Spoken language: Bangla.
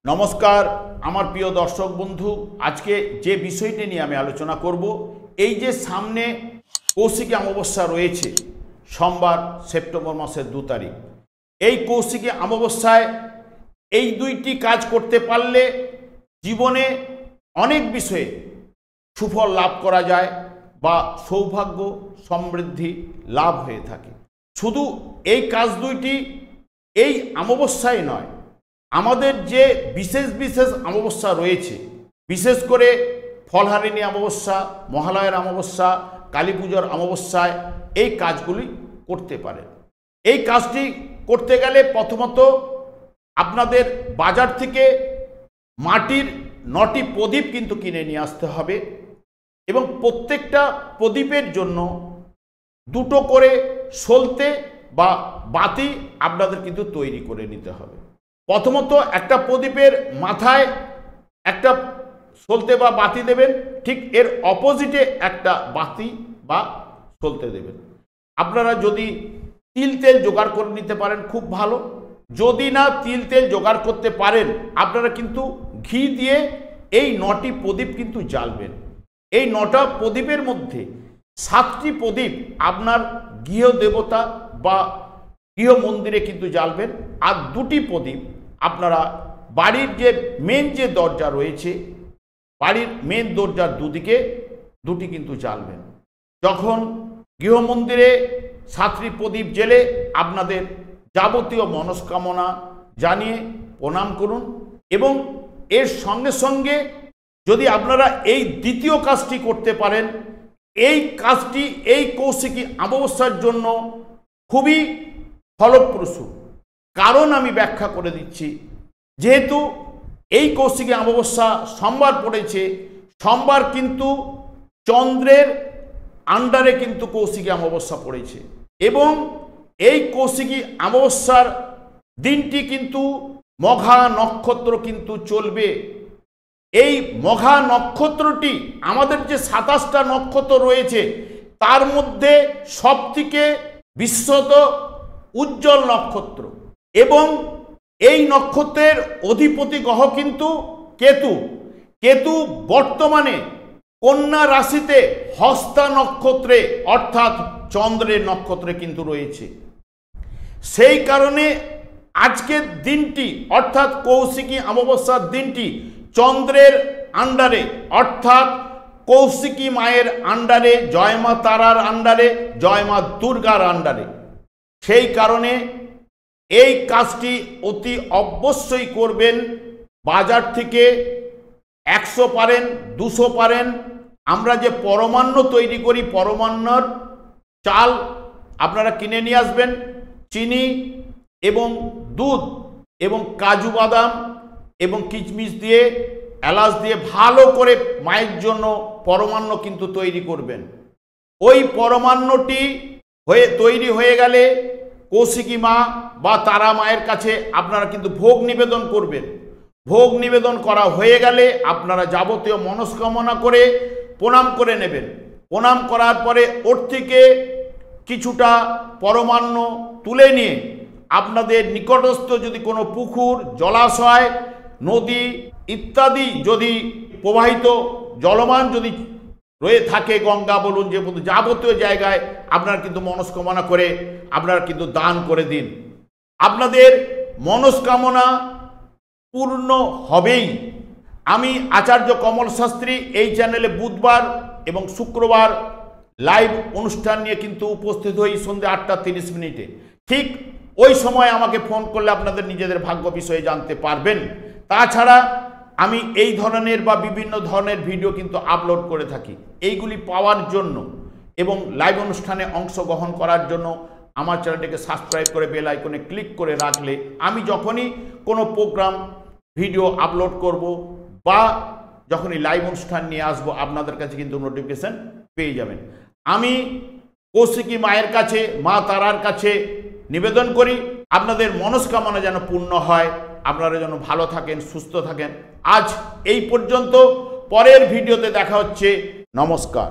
नमस्कार आमार प्रिय दर्शक बंधु आज के जे विषयटी निये आमी आलोचना करब এই যে সামনে কৌশিকী অমাবস্যা রয়েছে সোমবার সেপ্টেম্বর মাসের 2 তারিখ এই কৌশিকী অমাবস্যায় এই দুইটি কাজ করতে পারলে জীবনে অনেক বিষয়ে সুফল লাভ করা যায় বা সৌভাগ্য সমৃদ্ধি লাভ হয়ে থাকে। শুধু এই কাজ দুইটি এই অমাবস্যায় নয়, আমাদের যে বিশেষ বিশেষ অমাবস্যা রয়েছে, বিশেষ করে ফলহারিণী অমাবস্যা, মহালয়ার অমাবস্যা, কালী পুজোর অমাবস্যায় এই কাজগুলি করতে পারে। এই কাজটি করতে গেলে প্রথমত আপনাদের বাজার থেকে মাটির 9টি প্রদীপ কিন্তু কিনে নিয়ে আসতে হবে এবং প্রত্যেকটা প্রদীপের জন্য 2টো করে সলতে বা বাতি আপনাদের কিন্তু তৈরি করে নিতে হবে। প্রথমত একটা প্রদীপের মাথায় একটা সলতে বা বাতি দেবেন, ঠিক এর অপোজিটে একটা বাতি বা সলতে দেবেন। আপনারা যদি তিল তেল জোগাড় করে নিতে পারেন খুব ভালো, যদি না তিল তেল জোগাড় করতে পারেন আপনারা কিন্তু ঘি দিয়ে এই 9টি প্রদীপ কিন্তু জ্বালবেন। এই 9টা প্রদীপের মধ্যে 7টি প্রদীপ আপনার গৃহ দেবতা বা গৃহ মন্দিরে কিন্তু জ্বালবেন, আর 2টি প্রদীপ আপনারা বাড়ির যে মেন যে দরজা রয়েছে, বাড়ির মেন দরজার দুদিকে 2টি কিন্তু জ্বালবেন। যখন গৃহ মন্দিরে 7টি প্রদীপ জ্বেলে আপনাদের যাবতীয় মনস্কামনা জানিয়ে প্রণাম করুন এবং এর সঙ্গে সঙ্গে যদি আপনারা এই দ্বিতীয় কাজটি করতে পারেন, এই কাজটি এই কৌশিকী অমাবস্যার জন্য খুবই ফলপ্রসূ। কারণ আমি ব্যাখ্যা করে দিচ্ছি, যেহেতু এই কৌশিকী অমাবস্যা সোমবার পড়েছে, সোমবার কিন্তু চন্দ্রের আন্ডারে কিন্তু কৌশিকী অমাবস্যা পড়েছে এবং এই কৌশিকী অমাবস্যার দিনটি কিন্তু মঘা নক্ষত্র কিন্তু চলবে। এই মঘা নক্ষত্রটি আমাদের যে 27টা নক্ষত্র রয়েছে তার মধ্যে সবথেকে বিশ্বত উজ্জ্বল নক্ষত্র এবং এই নক্ষত্রের অধিপতি গ্রহ কিন্তু কেতু। কেতু বর্তমানে কন্যা রাশিতে হস্তা নক্ষত্রে অর্থাৎ চন্দ্রের নক্ষত্রে কিন্তু রয়েছে। সেই কারণে আজকের দিনটি অর্থাৎ কৌশিকী অমাবস্যার দিনটি চন্দ্রের আন্ডারে অর্থাৎ কৌশিকী মায়ের আন্ডারে, জয় মা তারার আন্ডারে, জয় মা দুর্গার আন্ডারে। সেই কারণে এই কাজটি অতি অবশ্যই করবেন। বাজার থেকে 100 পারেন 200 পারেন আমরা যে পরমান্ন তৈরি করি, পরমান্নর চাল আপনারা কিনে নিয়ে আসবেন, চিনি এবং দুধ এবং কাজু বাদাম এবং কিশমিশ দিয়ে এলাচ দিয়ে ভালো করে মায়ের জন্য পরমান্ন কিন্তু তৈরি করবেন। ওই পরমান্নটি তৈরি হয়ে গেলে কৌশিকী মা বা তারা মায়ের কাছে আপনারা কিন্তু ভোগ নিবেদন করবেন। ভোগ নিবেদন করা হয়ে গেলে আপনারা যাবতীয় মনস্কামনা করে প্রণাম করে নেবেন। প্রণাম করার পরে ওর থেকে কিছুটা পরমান্ন তুলে নিয়ে আপনাদের নিকটস্থ যদি কোনো পুকুর, জলাশয়, নদী ইত্যাদি যদি প্রবাহিত জলমান যদি রয়ে থাকে, গঙ্গা বলুন, যে যাবতীয় জায়গায় আপনারা কিন্তু মনস্কামনা করে আপনারা কিন্তু দান করে দিন। আপনাদের মনস্কামনা পূর্ণ হবেই। আমি আচার্য কমল শাস্ত্রী এই চ্যানেলে বুধবার এবং শুক্রবার লাইভ অনুষ্ঠান নিয়ে কিন্তু উপস্থিত হই সন্ধ্যে 8:30 ঠিক ওই সময় আমাকে ফোন করলে আপনাদের নিজেদের ভাগ্য বিষয়ে জানতে পারবেন। তাছাড়া আমি এই ধরনের বা বিভিন্ন ধরনের ভিডিও কিন্তু আপলোড করে থাকি। এইগুলি পাওয়ার জন্য এবং লাইভ অনুষ্ঠানে অংশগ্রহণ করার জন্য আমার চ্যানেলটিকে সাবস্ক্রাইব করে বেল আইকনে ক্লিক করে রাখলে আমি যখনই কোনো প্রোগ্রাম ভিডিও আপলোড করব বা যখনই লাইভ অনুষ্ঠান নিয়ে আসব আপনাদের কাছে কিন্তু নোটিফিকেশন পেয়ে যাবেন। আমি কৌশিকী মায়ের কাছে, মা তারার কাছে নিবেদন করি আপনাদের মনস্কামনা যেন পূর্ণ হয়, আপনারা যেন ভালো থাকেন, সুস্থ থাকেন। আজ এই পর্যন্ত, পরের ভিডিওতে দেখা হচ্ছে। নমস্কার।